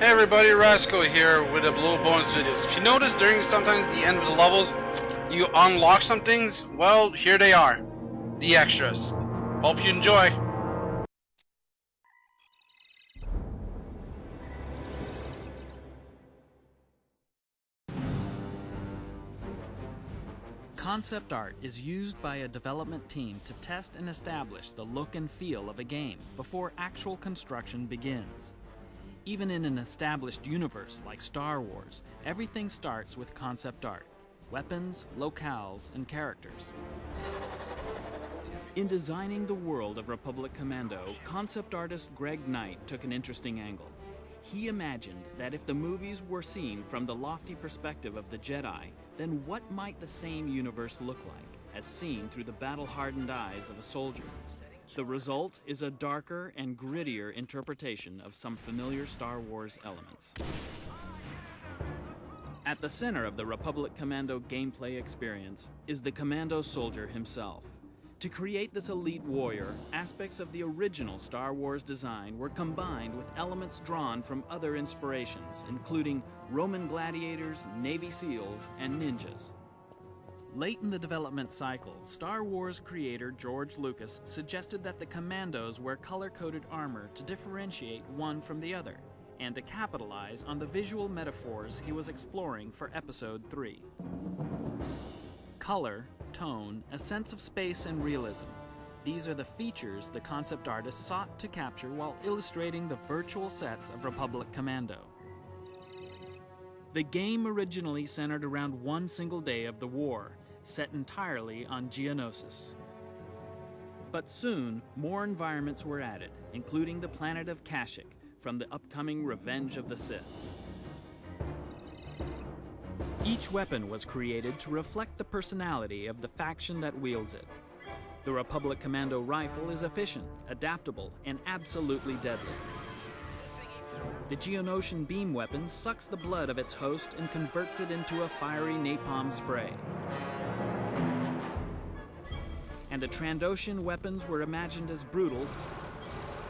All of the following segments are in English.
Hey everybody, Rascal here with a little bonus videos. If you notice during sometimes the end of the levels, you unlock some things, well, here they are. The extras. Hope you enjoy. Concept art is used by a development team to test and establish the look and feel of a game before actual construction begins. Even in an established universe like Star Wars, everything starts with concept art: weapons, locales, and characters. In designing the world of Republic Commando, concept artist Greg Knight took an interesting angle. He imagined that if the movies were seen from the lofty perspective of the Jedi, then what might the same universe look like, as seen through the battle-hardened eyes of a soldier? The result is a darker and grittier interpretation of some familiar Star Wars elements. At the center of the Republic Commando gameplay experience is the Commando soldier himself. To create this elite warrior, aspects of the original Star Wars design were combined with elements drawn from other inspirations, including Roman gladiators, Navy SEALs, and ninjas. Late in the development cycle, Star Wars creator George Lucas suggested that the Commandos wear color-coded armor to differentiate one from the other, and to capitalize on the visual metaphors he was exploring for Episode 3. Color, tone, a sense of space and realism. These are the features the concept artist sought to capture while illustrating the virtual sets of Republic Commando. The game originally centered around one single day of the war, set entirely on Geonosis. But soon, more environments were added, including the planet of Kashyyyk from the upcoming Revenge of the Sith. Each weapon was created to reflect the personality of the faction that wields it. The Republic Commando rifle is efficient, adaptable, and absolutely deadly. The Geonosian beam weapon sucks the blood of its host and converts it into a fiery napalm spray. And the Trandoshan weapons were imagined as brutal,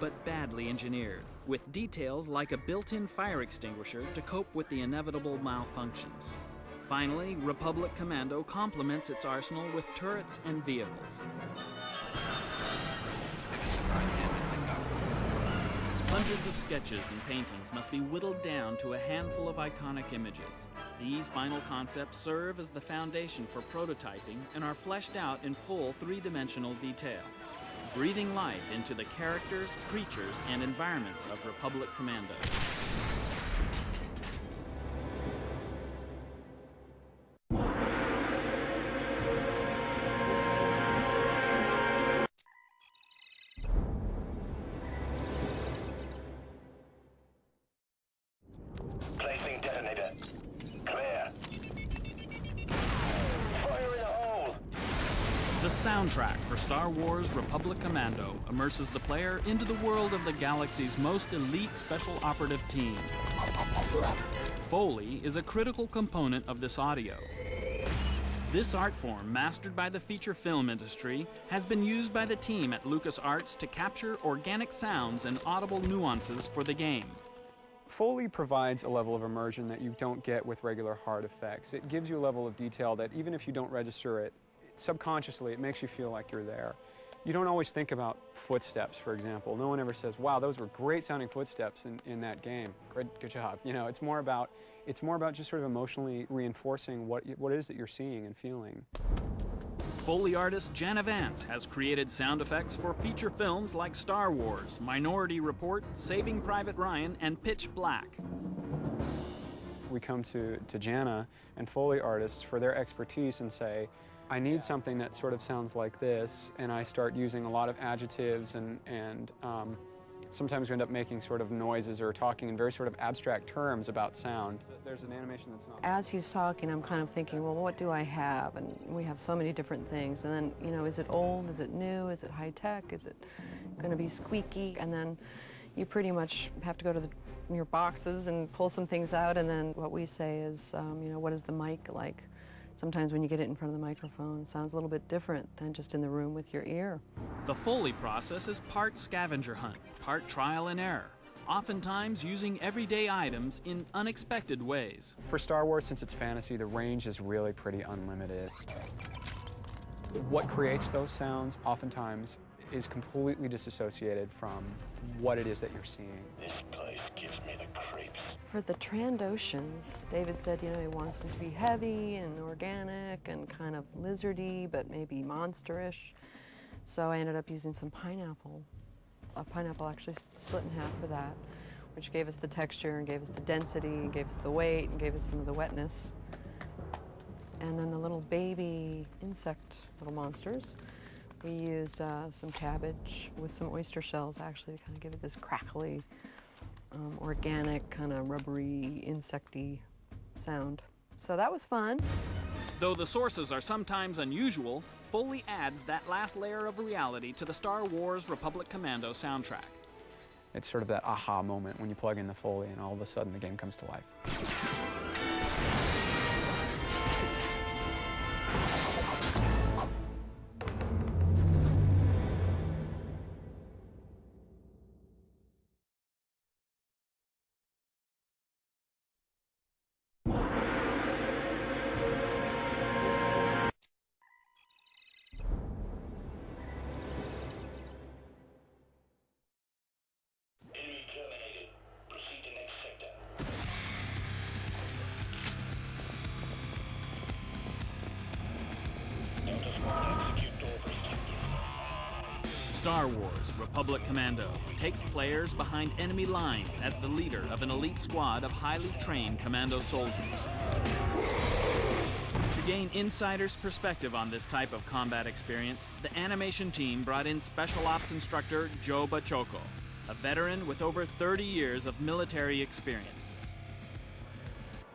but badly engineered, with details like a built-in fire extinguisher to cope with the inevitable malfunctions. Finally, Republic Commando complements its arsenal with turrets and vehicles. Hundreds of sketches and paintings must be whittled down to a handful of iconic images. These final concepts serve as the foundation for prototyping and are fleshed out in full three-dimensional detail, breathing life into the characters, creatures, and environments of Republic Commando. Placing detonator. Clear. Fire in the hole! The soundtrack for Star Wars Republic Commando immerses the player into the world of the galaxy's most elite special operative team. Foley is a critical component of this audio. This art form, mastered by the feature film industry, has been used by the team at LucasArts to capture organic sounds and audible nuances for the game. Foley provides a level of immersion that you don't get with regular hard effects. It gives you a level of detail that even if you don't register it, subconsciously it makes you feel like you're there. You don't always think about footsteps, for example. No one ever says, wow, those were great sounding footsteps in that game. Good job. You know, it's more about just sort of emotionally reinforcing what it is that you're seeing and feeling. Foley artist Jana Vance has created sound effects for feature films like Star Wars, Minority Report, Saving Private Ryan, and Pitch Black. We come to Jana and Foley artists for their expertise and say, I need something that sort of sounds like this, and I start using a lot of adjectives and sometimes we end up making sort of noises or talking in very sort of abstract terms about sound. There's an animation that's not... As he's talking, I'm kind of thinking, well, what do I have? And we have so many different things. And then, you know, is it old? Is it new? Is it high-tech? Is it going to be squeaky? And then you pretty much have to go to your boxes and pull some things out. And then what we say is, you know, what is the mic like? Sometimes when you get it in front of the microphone, it sounds a little bit different than just in the room with your ear. The Foley process is part scavenger hunt, part trial and error. oftentimes using everyday items in unexpected ways. For Star Wars, since it's fantasy, the range is really pretty unlimited. What creates those sounds oftentimes is completely disassociated from what it is that you're seeing. This place gives me the creeps. For the Trandoshans, David said, you know, he wants them to be heavy and organic and kind of lizardy, but maybe monsterish. So I ended up using some pineapple. A pineapple actually split in half for that, which gave us the texture and gave us the density and gave us the weight and gave us some of the wetness. And then the little baby insect little monsters, we used some cabbage with some oyster shells actually to kind of give it this crackly, organic, kind of rubbery, insecty sound. So that was fun. Though the sources are sometimes unusual, Foley adds that last layer of reality to the Star Wars Republic Commando soundtrack. It's sort of that aha moment when you plug in the Foley and all of a sudden the game comes to life. Enemy terminated. Proceed to next sector. Delta Squad, execute orders. Star Wars Republic Commando takes players behind enemy lines as the leader of an elite squad of highly trained commando soldiers. To gain insider's perspective on this type of combat experience, the animation team brought in Special Ops instructor Joe Bachoco, a veteran with over 30 years of military experience.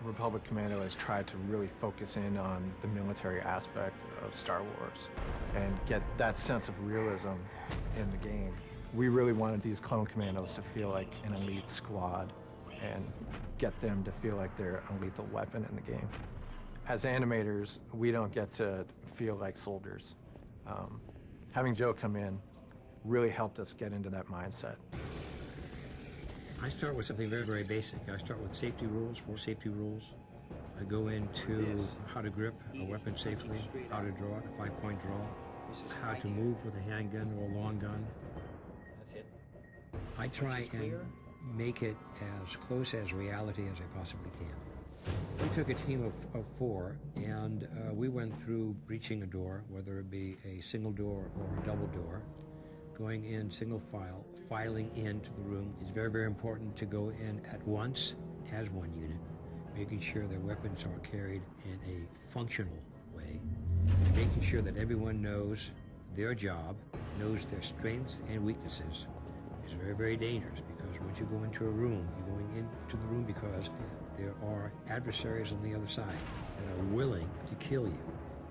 Republic Commando has tried to really focus in on the military aspect of Star Wars and get that sense of realism in the game. We really wanted these clone commandos to feel like an elite squad and get them to feel like they're a lethal weapon in the game. As animators, we don't get to feel like soldiers. Having Joe come in really helped us get into that mindset. I start with something very, very basic. I start with safety rules, 4 safety rules. I go into how to grip a weapon safely, how to draw it, a 5-point draw, how to move with a handgun or a long gun. I try and make it as close as reality as I possibly can. We took a team of 4 and we went through breaching a door, whether it be a single door or a double door, going in single file, filing into the room. It's very, very important to go in at once as one unit, making sure their weapons are carried in a functional way, and making sure that everyone knows their job, knows their strengths and weaknesses. It's very, very dangerous because once you go into a room, you're going into the room because there are adversaries on the other side that are willing to kill you.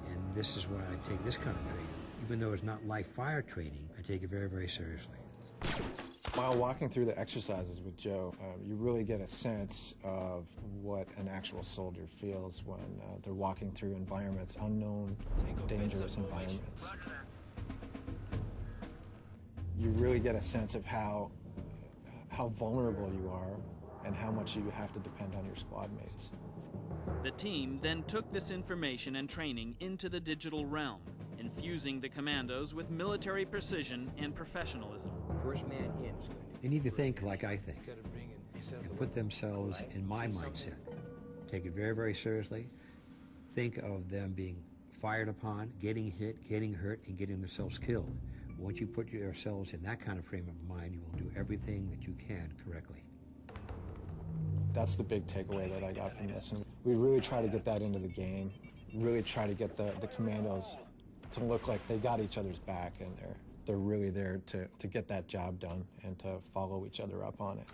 And this is why I take this kind of training. Even though it's not live fire training, I take it very, very seriously. While walking through the exercises with Joe, you really get a sense of what an actual soldier feels when they're walking through environments, unknown, dangerous environments. You really get a sense of how vulnerable you are and how much you have to depend on your squad mates. The team then took this information and training into the digital realm, infusing the commandos with military precision and professionalism. First man in. They need to think like I think and put themselves in my mindset. Take it very, very seriously. Think of them being fired upon, getting hit, getting hurt, and getting themselves killed. Once you put yourselves in that kind of frame of mind, you will do everything that you can correctly. That's the big takeaway that I got from this. And we really try to get that into the game, really try to get the commandos to look like they got each other's back and they're really there to get that job done and to follow each other up on it.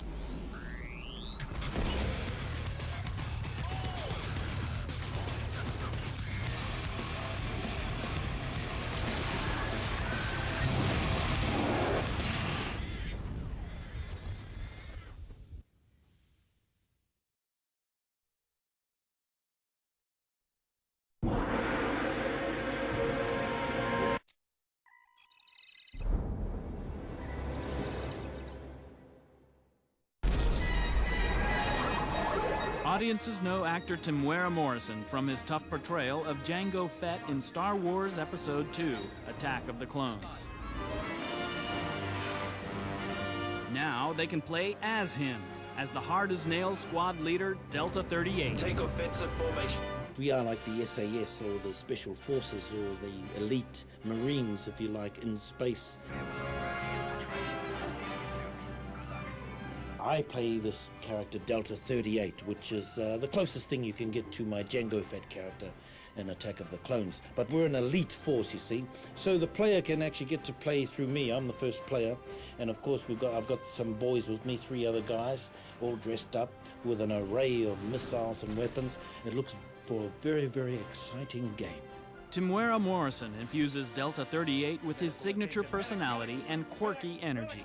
Audiences know actor Temuera Morrison from his tough portrayal of Jango Fett in Star Wars Episode II, Attack of the Clones. Now they can play as him, as the hard-as-nails squad leader, Delta 38. Take offensive formation. We are like the SAS or the Special Forces or the elite Marines, if you like, in space. I play this character Delta 38, which is the closest thing you can get to my Jango Fett character in Attack of the Clones. But we're an elite force, you see, so the player can actually get to play through me. I'm the first player, and of course I've got some boys with me, 3 other guys, all dressed up with an array of missiles and weapons. It looks for a very, very exciting game. Temuera Morrison infuses Delta 38 with his signature personality and quirky energy.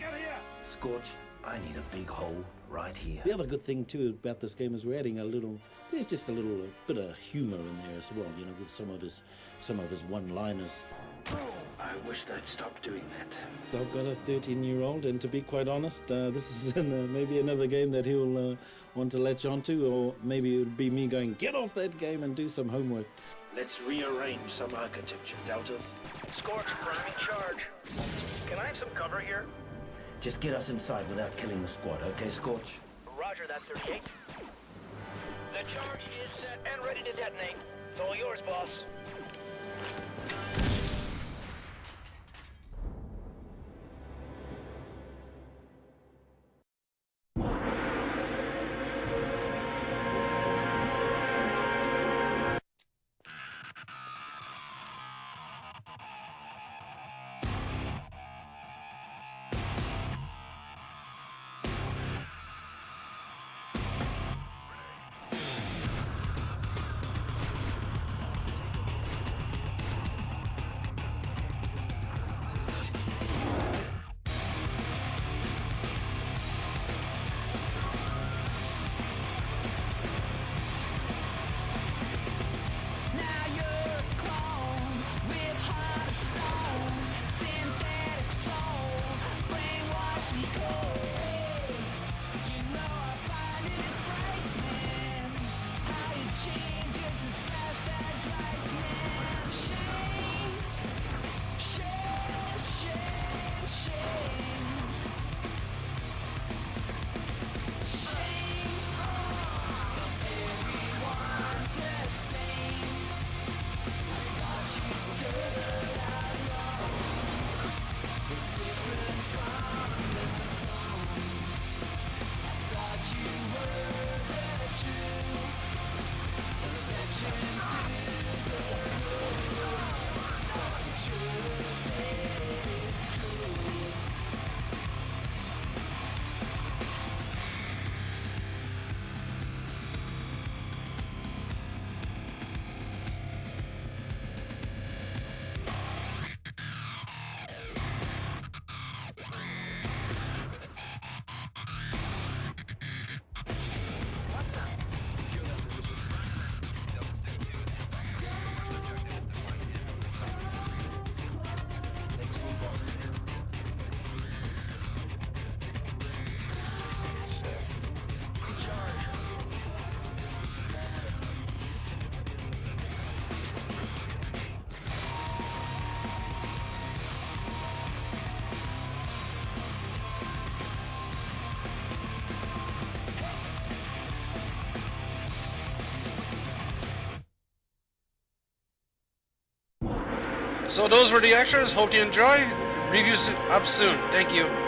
Scorch, I need a big hole right here. The other good thing too about this game is we're adding there's just a little bit of humor in there as well, you know, with some of his one-liners. I wish they'd stop doing that. I've got a 13-year-old, and to be quite honest, this is maybe another game that he'll want to latch onto, or maybe it would be me going, get off that game and do some homework. Let's rearrange some architecture, Deltas. Scorch, I'm in charge. Can I have some cover here? Just get us inside without killing the squad, okay, Scorch? Roger that, 38. The charge is set and ready to detonate. It's all yours, boss. So those were the extras. Hope you enjoy. Reviews up soon. Thank you.